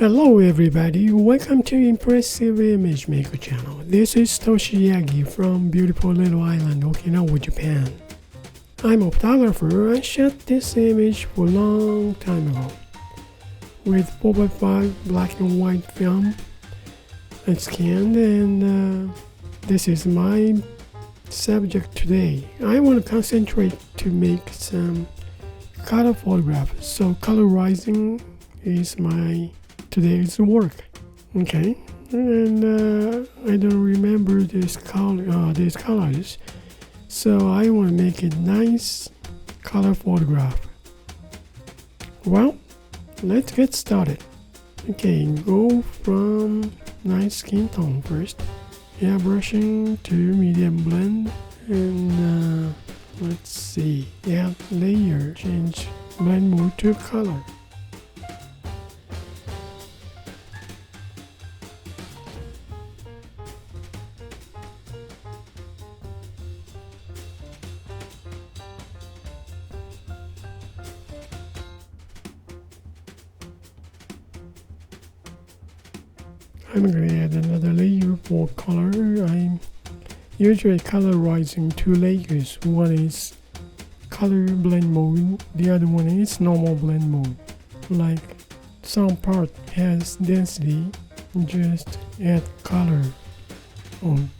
Hello everybody, welcome to Impressive Image Maker channel. This is Toshi Yagi from beautiful little island Okinawa, Japan. I'm a photographer. I shot this image for a long time ago with 4x5 black and white film. I scanned and this is my subject today. I want to concentrate to make some color photographs, so colorizing is my today's work. Okay, and I don't remember these colors, so I want to make a nice color photograph. Well, let's get started. Okay, go from nice skin tone first, airbrushing to medium blend, and let's see, add layer, change blend mode to color. I'm going to add another layer for color. I'm usually colorizing two layers. One is color blend mode, the other one is normal blend mode. Like some part has density, just add color on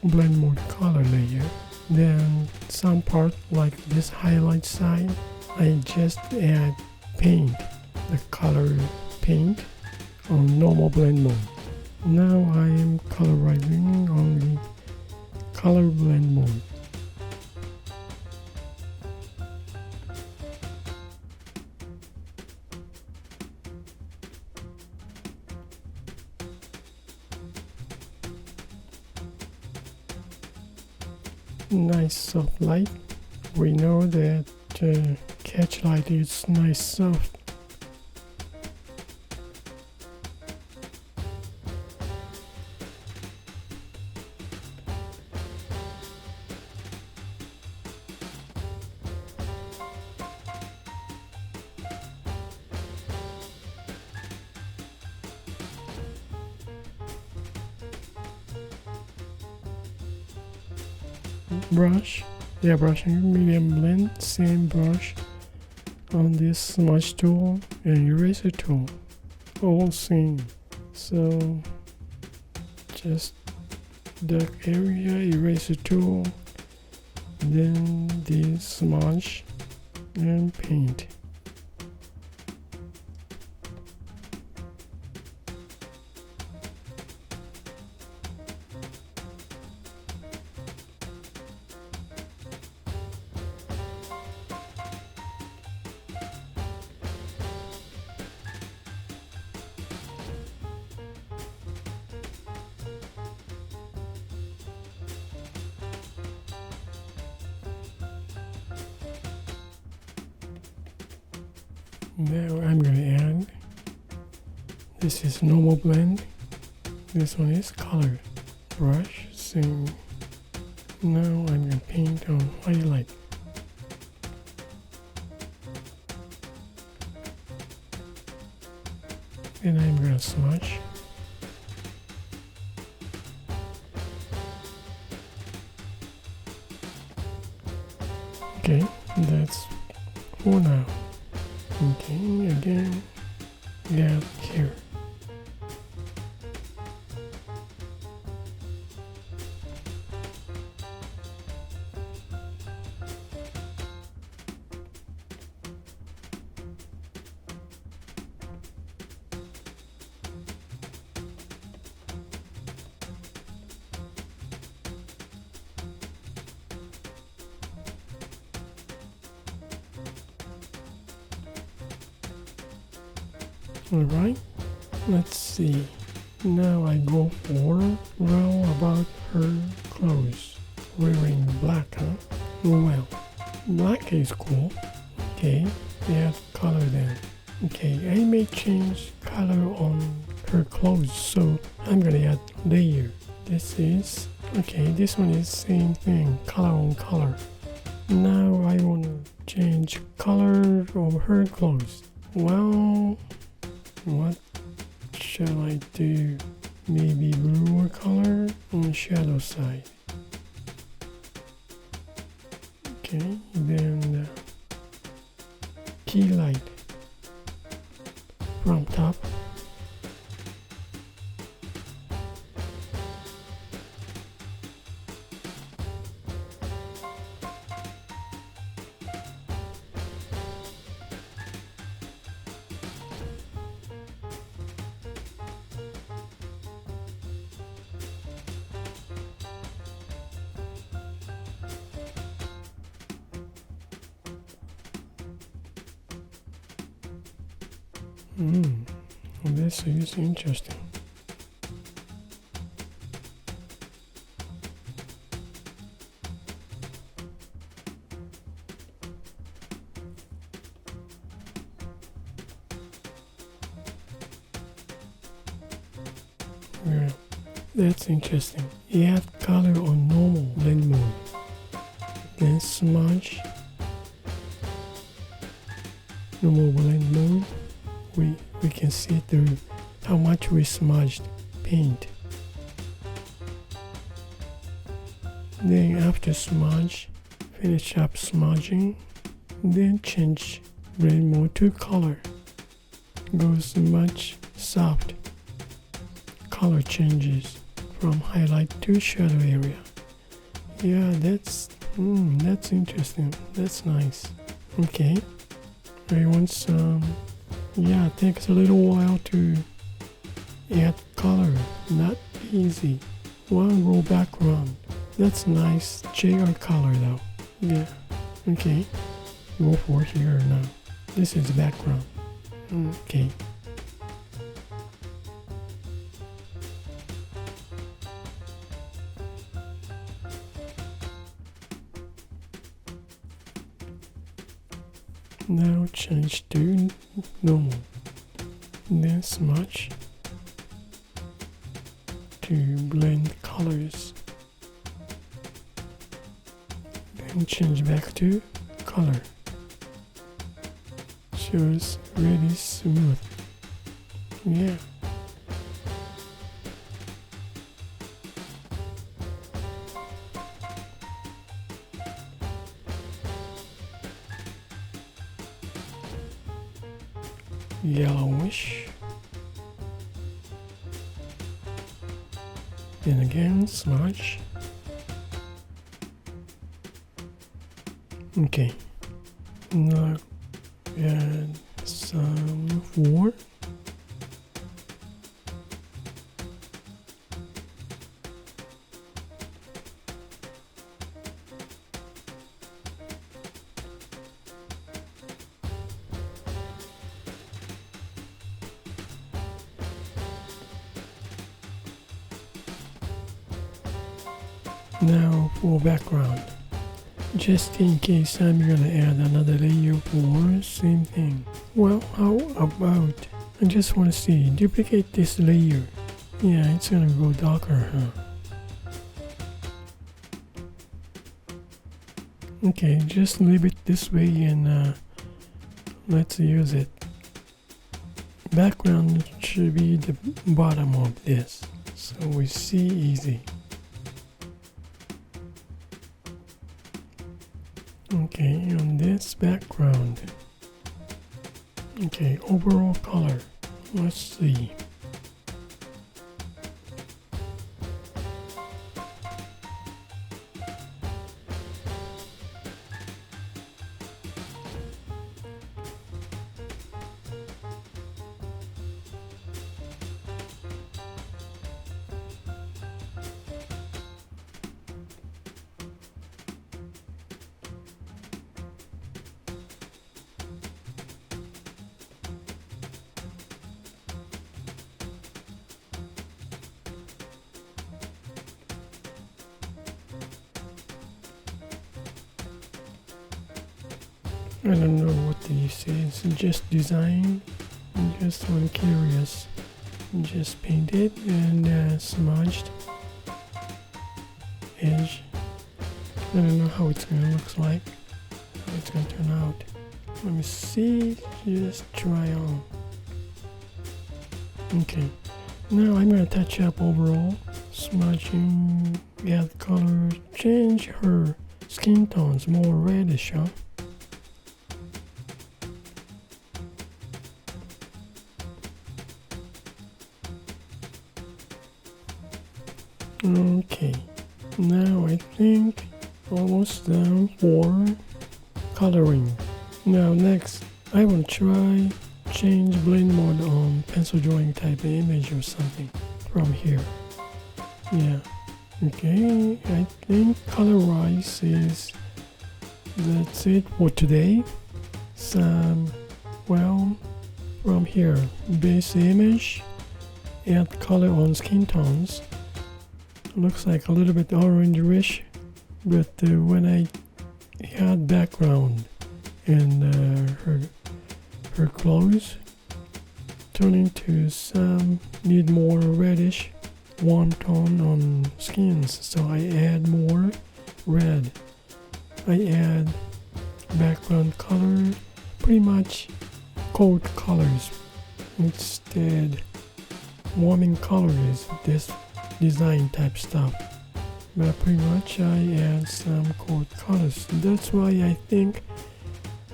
blend mode color layer. Then some part like this highlight side, I just add paint, the color paint on normal blend mode. Now I am colorizing on the color blend mode. Nice soft light. We know that catch light is nice soft. Brush, airbrushing medium blend, same brush on this smudge tool and eraser tool, all same. So just dark area, eraser tool, then the smudge and paint. Now I'm going to add, this is normal blend, this one is color. Brush, same. Now I'm going to paint on highlight. Then I'm going to smudge. Okay, that's for now. Okay, again, yeah, here. Alright, let's see. Now I go for row about her clothes. Wearing black, huh? Well, black is cool. Okay, add color then. Okay, I may change color on her clothes, so I'm gonna add layer. This is, okay, this one is same thing, color on color. Now I wanna change color of her clothes. Well, what shall I do maybe bluer color on the shadow side? Okay, then key light from top. This is interesting. Yeah, that's interesting. You have color on normal blend mode, then smudge, normal blend mode. We can see through how much we smudged paint. Then after smudge, finish up smudging, then change blend mode to color. Goes much soft. Color changes from highlight to shadow area. Yeah, that's interesting. That's nice. Okay, I want some. Yeah, it takes a little while to add color. Not easy. One row background. That's nice. JR color though. Yeah. Okay. Go for here now. This is the background. Okay. Now change to normal, then smudge to blend colors, then change back to color. Shows really smooth. Yeah. Yellowish. Then again smudge. Okay. Now add some 4. Now for background, just in case I'm gonna add another layer for same thing. Well, how about, I just want to see, duplicate this layer. Yeah, it's gonna go darker, huh? Okay, just leave it this way and let's use it. Background should be the bottom of this, so we see easy. Okay, on this background. Okay, overall color. Let's see. I don't know what this is, just design, just one curious, just painted and smudged edge. I don't know how it's gonna look like, how it's gonna turn out. Let me see, just try on. Okay. Now I'm going to touch up overall, smudging, add color, change her skin tones more reddish, huh? Okay, now I think almost done for coloring. Now next, I will try change blend mode on pencil drawing type image or something from here. Yeah, okay, I think colorize is, that's it for today. Well, from here, base image, add color on skin tones. Looks like a little bit orange-ish, but when I add background and her clothes, turn into some need more reddish warm tone on skins, so I add more red. I add background color, pretty much cold colors. Instead, warming colors, this design type stuff, but pretty much I add some cold colors. That's why I think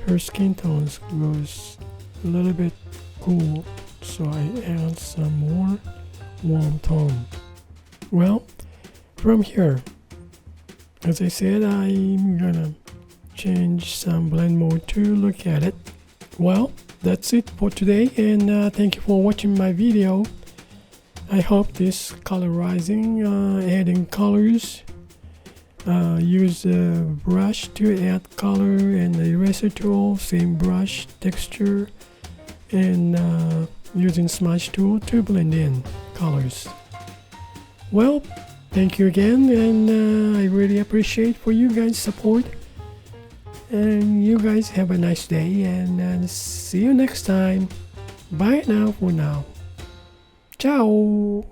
her skin tones goes a little bit cool, so I add some more warm tone. Well, from here, as I said, I'm gonna change some blend mode to look at it. Well, that's it for today, and thank you for watching my video. I hope this colorizing, adding colors, use a brush to add color and eraser tool, same brush texture, and using smudge tool to blend in colors. Well, thank you again, and I really appreciate for you guys' support, and you guys have a nice day, and see you next time. Bye now for now. Ciao!